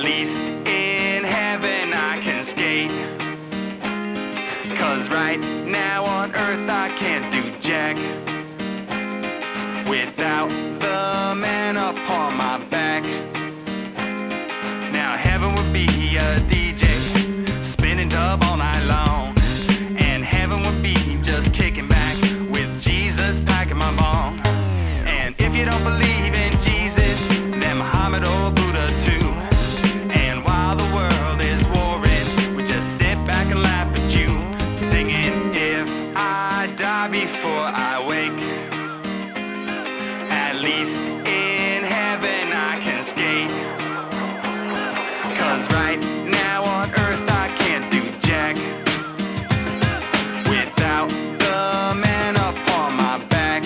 At least in heaven I can skate. 'Cause right now on earth I can't do jack without the man upon my back. Now heaven would be a DJ spinning dub all night long, and heaven would be just kicking back with Jesus packing my bong. And if you don't believe in Jesus, then Muhammad or Buddha too. And while the world is warring, we just sit back and laugh at you, singing, if I die before I wake, at least in heaven I can skate. 'Cause right now on earth I can't do jack without the man upon my back.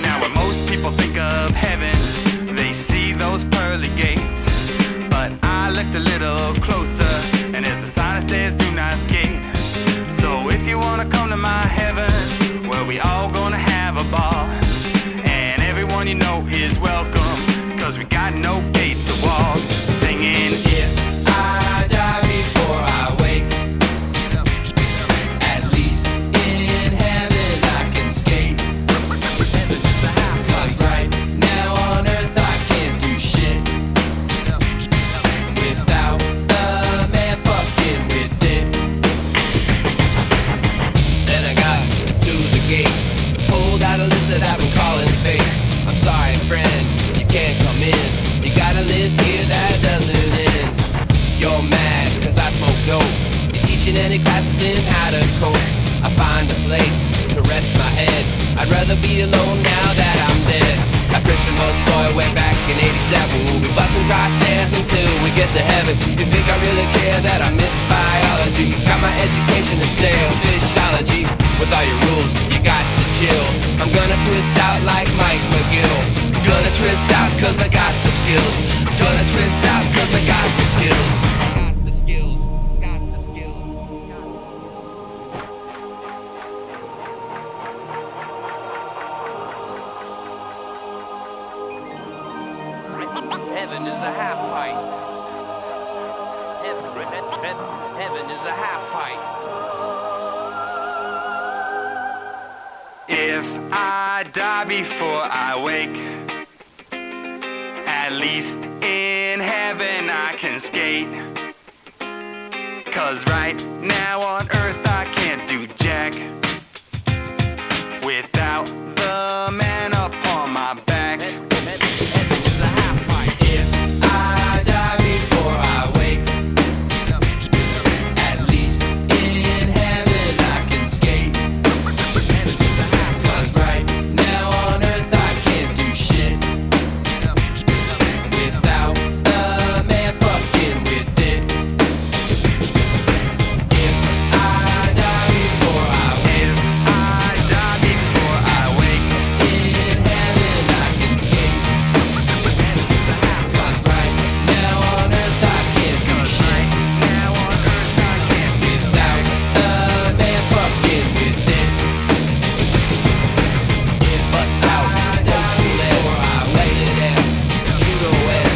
Now when most people think of heaven, they see those pearly gates, but I looked a little closer, and there's a sign that says do not skate. So if you wanna come to my heaven, well, we all gonna have a ball, and everyone you know is welcome, 'cause we got no gates or walls. Singing, if I die before I wake, at least in heaven I can skate. 'Cause right now on earth I can't do shit without the man fucking with it. Then I got to the gate, pulled out a list that I've been calling fake. I'm sorry friend, you can't come in, you got a list here that doesn't end. You're mad cause I smoke dope, you're teaching any classes in how to cope. I find a place to rest my head, I'd rather be alone now that I'm dead. Got Christian on soil way back in 87, we'll be busting dry stairs until we get to heaven. You think I really care that I miss biology? Got my education in stale physiology. With all your rules, you got to chill. I'm gonna twist out like Mike McGill. Gonna twist out cause I got the skills. Gonna twist out cause I got the skills. Got the skills, got the skills. Heaven is a half pipe. Heaven is a half pipe. If I die before I wake, at least in heaven I can skate. 'Cause right now on earth I can't do jack without the man upon my back. Heaven is a half pipe. If I die before I wake, at least in heaven I can skate. 'Cause right now on earth I can't do shit without the man fucking with it. If I die before I wake, in heaven I can skate. 'Cause right now on earth I can't do shit without the man fucking with it. Bust out, old school air, lay it there, judo air,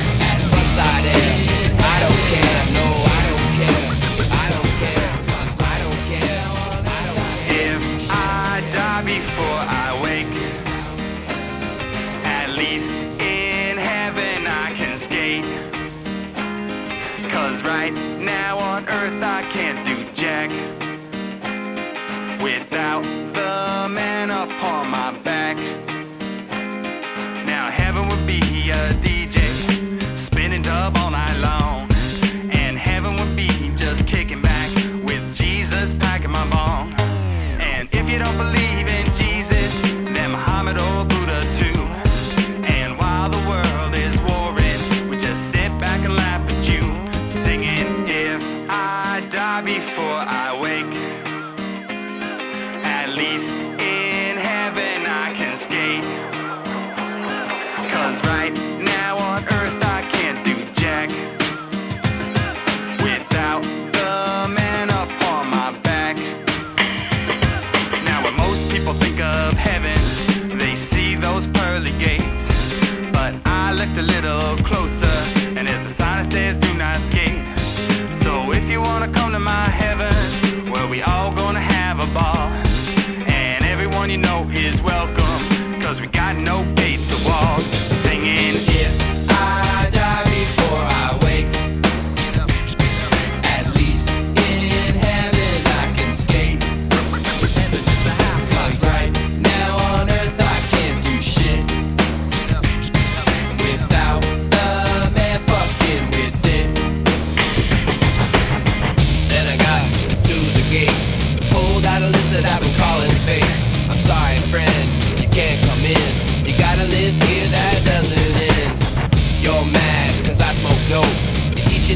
inside air. I don't care, no, I don't care, I don't care, I don't care, I don't care. If I die before I wake, at least in heaven I can skate. 'Cause right now on earth I can't do jack without the man upon my back. Now heaven would be a DJ spinning dub all night long, and heaven would be just kicking back with Jesus packing my bong. And if you don't believe in Jesus, then Muhammad or Buddha too. And while the world is warring, we just sit back and laugh at you, singing, if I die before I wake, at least in heaven I can skate. 'Cause right now on earth I can't do jack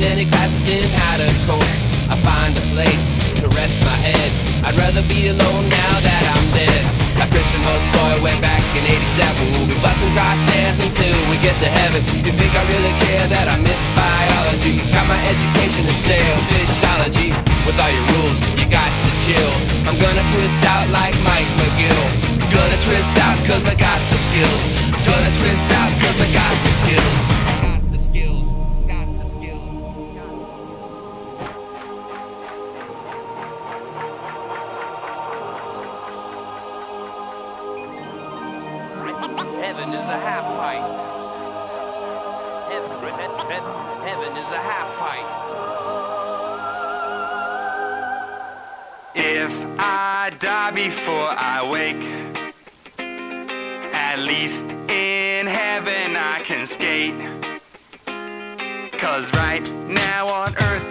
taking any classes in how to cope. I find a place to rest my head. I'd rather be alone now that I'm dead. That Christian host soil went back in 87. We'll be busting cross stairs until we get to heaven. You think I really care that I miss biology? You got my education in stale physiology. With all your rules, you got to chill. I'm gonna twist out like Mike McGill. Gonna twist out cause I got the skills. Gonna twist out cause I got the skills. Heaven is a half pipe. Heaven is a half pipe. If I die before I wake, at least in heaven I can skate. 'Cause right now on earth